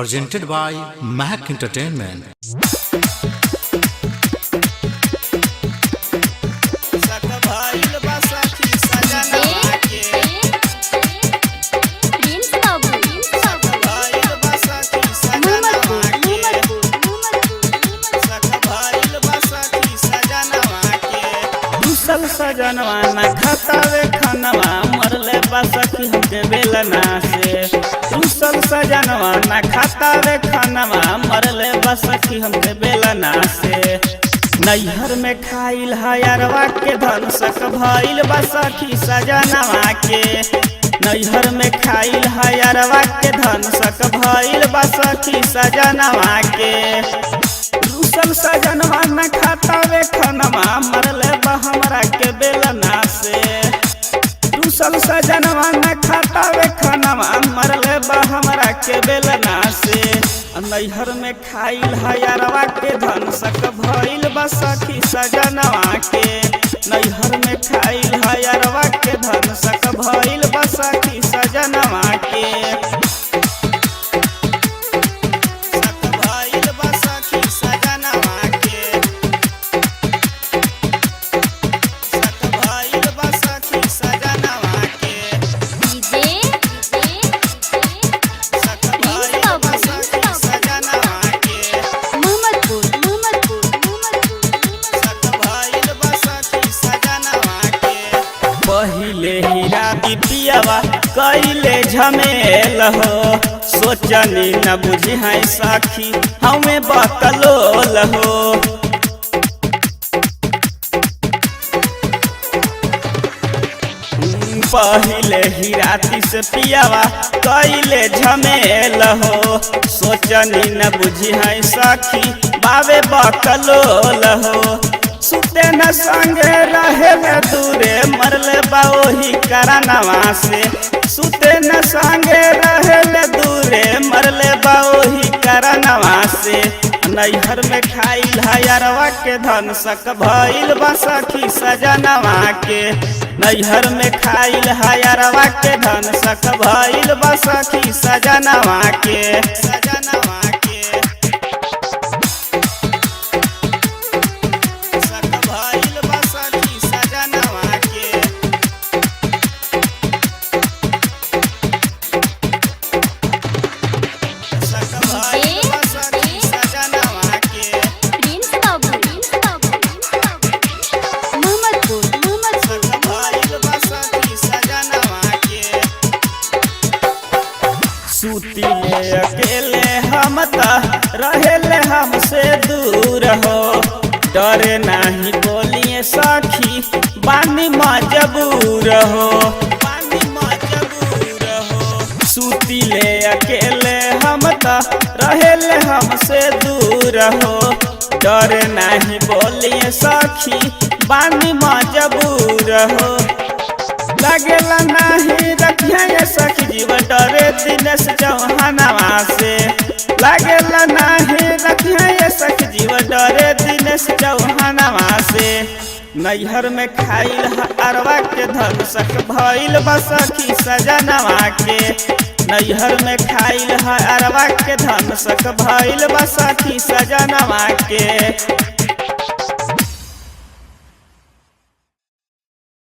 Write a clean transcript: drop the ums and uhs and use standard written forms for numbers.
presented by Mac Entertainment. सजनवा ना खतावे खनवा मरले बसखी हमके बेलना से रूसल सजनवा ना खतावे खनवा मरले बसखी हमके बेलना से नैहर में खाइल हयरवा के धन सक भइल बसखी सजनवा के नैहर में खाइल हयरवा के धन सक भइल बसखी सजनवा के रूसल सजनवा न खातावे खनवा मरले हमरा के बेलना से रूसल सजनवा न खातावे खनवा मरले हमरा के बेलना से नैहर में खाइल हयरवा के धन सक भइल बसखी सजनवा के नैहर में खाइल हयरवा के धन सक भइल बसखी सजनवा के पहिले हीरा बिटियावा कैले झमेल हो सोचनी न बुझी है साखी हमें बकलोल हो पहिले हीराती से पियावा कैले झमेल हो सोचनी न बुझी है साखी बाबे बकलोल हो सुते न संगे रहे दूरे मरले बाही करनवा से सुते न संगे रहे दूरे मरले बाही करनवा से नैहर में खाइल हयरवा के धन सक भइल बसखी सजनवा के नैहर में खाइल हयरवा के धन सक भइल बसखी सजनवा के सजनवा के सूतिले अकेले हम रहेले हमसे दूर हो डरे नहीं बोलिए सखी बानी मजबूर हो सूतिले अकेले हम रहेले हमसे दूर हो डरे नहीं बोलिए सखी बानी मजबूर हो लगेला नहीं रखिए सखी जीव डरे दिनेश चौहानवा से लगेला नहीं रखिए सखी जीव डरे दिनेश चौहानवा से नैहर में खाइल अरवा के धन सक भइल बसखी सजनवा के नैहर में खाइल अरवा के धन सक भइल बसखी सजनवा के।